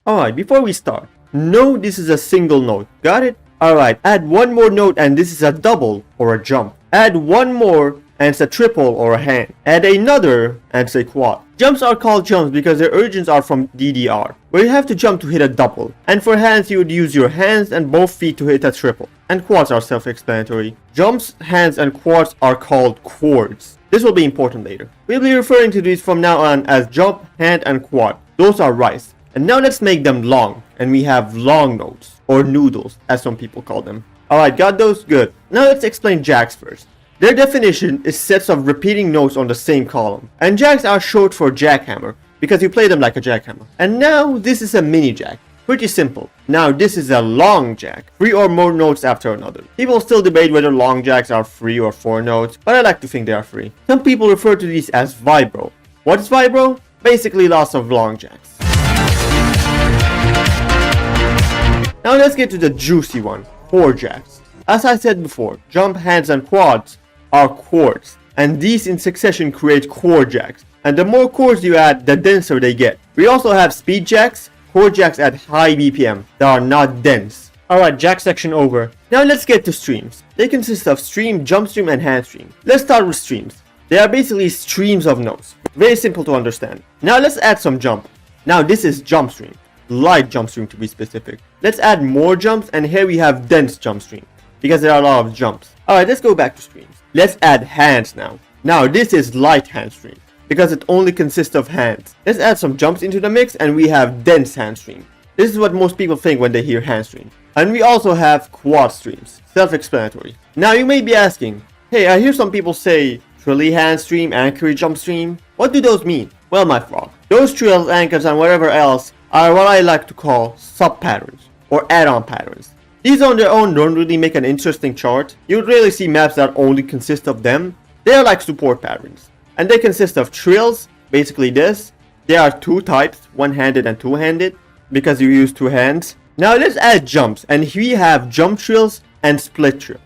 Alright, before we start, no, this is a single note. Got it? Alright, add one more note and this is a double or a jump. Add one more and it's a triple or a hand. Add another and it's a quad. Jumps are called jumps because their origins are from DDR, where you have to jump to hit a double. And for hands, you would use your hands and both feet to hit a triple. And quads are self-explanatory. Jumps, hands, and quads are called chords. This will be important later. We'll be referring to these from now on as jump, hand, and quad. Those are rice. And now let's make them long. And we have long notes, or noodles, as some people call them. Alright, got those? Good. Now let's explain jacks first. Their definition is sets of repeating notes on the same column. And jacks are short for jackhammer, because you play them like a jackhammer. And now this is a mini jack. Pretty simple. Now this is a long jack. 3 or more notes after another. People still debate whether long jacks are 3 or 4 notes, but I like to think they are 3. Some people refer to these as vibro. What is vibro? Basically lots of long jacks. Now let's get to the juicy one, chordjacks. As I said before, jump, hands, and quads are chords, and these in succession create chordjacks. And the more chords you add, the denser they get. We also have speedjacks, chordjacks at high BPM that are not dense. Alright, jack section over. Now let's get to streams. They consist of stream, jumpstream, and handstream. Let's start with streams. They are basically streams of notes. Very simple to understand. Now let's add some jump. Now this is jumpstream. Light jumpstream to be specific. Let's add more jumps, and here we have dense jumpstream because there are a lot of jumps. Alright, let's go back to streams. Let's add hands now. Now this is light handstream because it only consists of hands. Let's add some jumps into the mix and we have dense handstream. This is what most people think when they hear handstream. And we also have quad streams. Self-explanatory. Now you may be asking, hey, I hear some people say trilly handstream, anchory jumpstream. What do those mean? Well, my frog, those trills, anchors, and whatever else are what I like to call sub-patterns or add-on patterns. These on their own don't really make an interesting chart. You would rarely see maps that only consist of them. They are like support patterns. And they consist of trills, basically this. There are 2 types, one-handed and two-handed, because you use 2 hands. Now let's add jumps, and we have jump trills and split trills.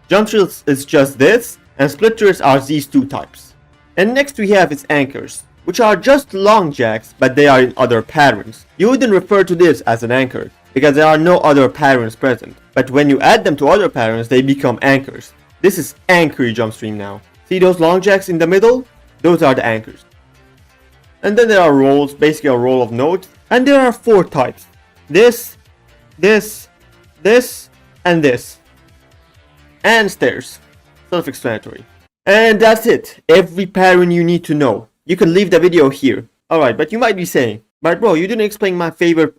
Jump trills is just this, and split trills are these 2 types. And next we have its anchors, which are just long jacks, but they are in other patterns. You wouldn't refer to this as an anchor, because there are no other patterns present. But when you add them to other patterns, they become anchors. This is anchory jumpstream now. See those long jacks in the middle? Those are the anchors. And then there are rolls, basically a roll of notes. And there are 4 types. This, and this. And stairs. Self-explanatory. And that's it. Every pattern you need to know. You can leave the video here. Alright, but you might be saying, but bro, you didn't explain my favorite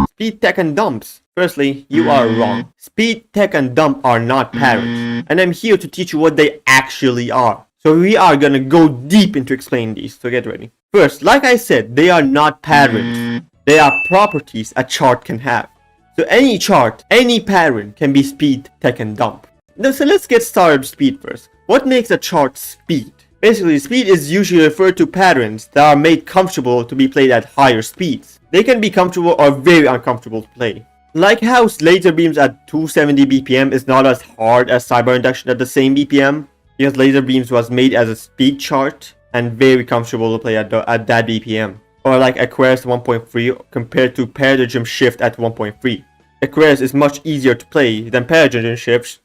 speed, tech, and dumps. Firstly, you are wrong. Speed, tech, and dump are not patterns. And I'm here to teach you what they actually are. So we are gonna go deep into explaining these, so get ready. First, like I said, they are not patterns. They are properties a chart can have. So any chart, any pattern can be speed, tech, and dump. Now, so let's get started with speed first. What makes a chart speed? Basically, speed is usually referred to patterns that are made comfortable to be played at higher speeds. They can be comfortable or very uncomfortable to play. Like how laser beams at 270 BPM is not as hard as cyber induction at the same BPM, because laser beams was made as a speed chart and very comfortable to play at that BPM. Or like Aquarius 1.3 compared to paradigm shift at 1.3. Aquarius is much easier to play than paradigm shift,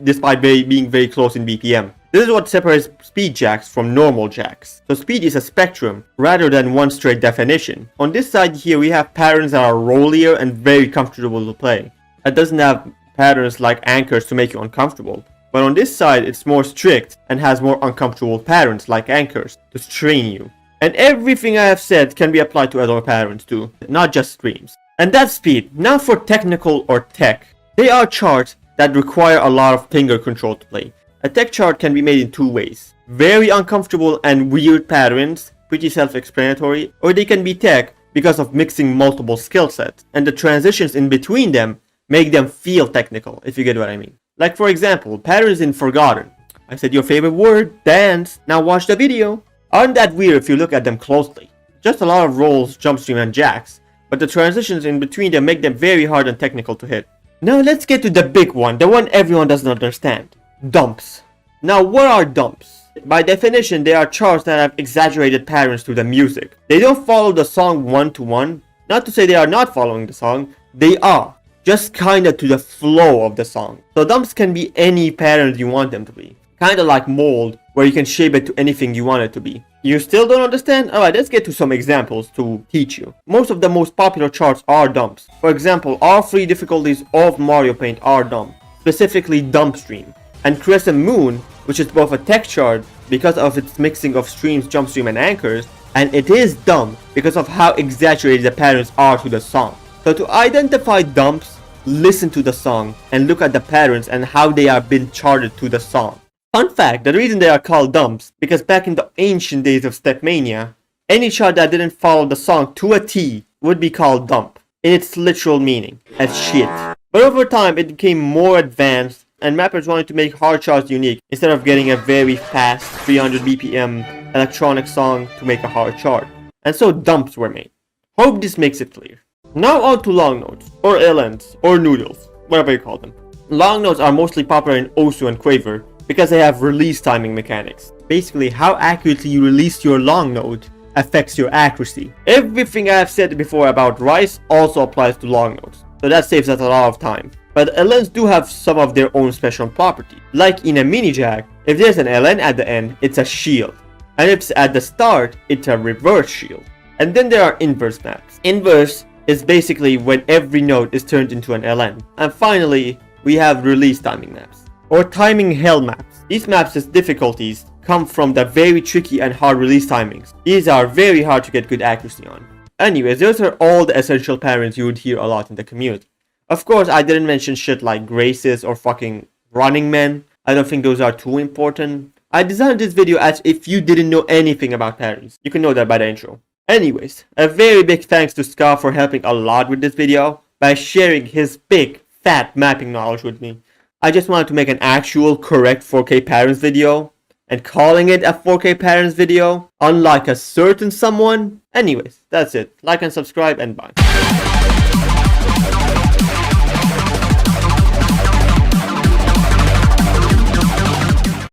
despite being very close in BPM. This is what separates speedjacks from normal jacks. So speed is a spectrum rather than one straight definition. On this side here we have patterns that are rollier and very comfortable to play. It doesn't have patterns like anchors to make you uncomfortable. But on this side it's more strict and has more uncomfortable patterns like anchors to strain you. And everything I have said can be applied to other patterns too, not just streams. And that's speed. Now for technical or tech. They are charts that require a lot of finger control to play. A tech chart can be made in 2 ways. Very uncomfortable and weird patterns, pretty self-explanatory, or they can be tech because of mixing multiple skill sets, and the transitions in between them make them feel technical, if you get what I mean. Like for example, patterns in Forgotten. I said your favorite word, dance, now watch the video. Aren't that weird if you look at them closely? Just a lot of rolls, jumpstream, and jacks, but the transitions in between them make them very hard and technical to hit. Now let's get to the big one, the one everyone doesn't understand. Dumps. Now what are dumps? By definition, they are charts that have exaggerated patterns to the music. They don't follow the song one to one. Not to say they are not following the song, they are. Just kinda to the flow of the song. So dumps can be any patterns you want them to be. Kinda like mold, where you can shape it to anything you want it to be. You still don't understand? Alright, let's get to some examples to teach you. Most of the most popular charts are dumps. For example, all 3 difficulties of Mario Paint are dump. Specifically Jumpstream. And Crescent Moon, which is both a tech chart because of its mixing of streams, Jumpstream and anchors, and it is dumb because of how exaggerated the patterns are to the song. So to identify dumps, listen to the song and look at the patterns and how they are been charted to the song. Fun fact, the reason they are called dumps, because back in the ancient days of Step Mania, any chart that didn't follow the song to a T would be called dump, in its literal meaning, as shit. But over time it became more advanced and mappers wanted to make hard charts unique instead of getting a very fast 300 BPM electronic song to make a hard chart. And so dumps were made. Hope this makes it clear. Now on to long notes, or LNs, or noodles, whatever you call them. Long notes are mostly popular in Osu and Quaver because they have release timing mechanics. Basically, how accurately you release your long note affects your accuracy. Everything I have said before about rice also applies to long notes, so that saves us a lot of time. But LNs do have some of their own special property. Like in a Minijack, if there's an LN at the end, it's a shield. And if it's at the start, it's a reverse shield. And then there are inverse maps. Inverse is basically when every note is turned into an LN. And finally, we have release timing maps, or timing hell maps. These maps' difficulties come from the very tricky and hard release timings. These are very hard to get good accuracy on. Anyways, those are all the essential patterns you would hear a lot in the community. Of course, I didn't mention shit like graces or fucking running men. I don't think those are too important. I designed this video as if you didn't know anything about patterns. You can know that by the intro. Anyways, a very big thanks to Ska for helping a lot with this video by sharing his big, fat mapping knowledge with me. I just wanted to make an actual correct 4K patterns video, and calling it a 4K patterns video, unlike a certain someone. Anyways, that's it. Like and subscribe and bye.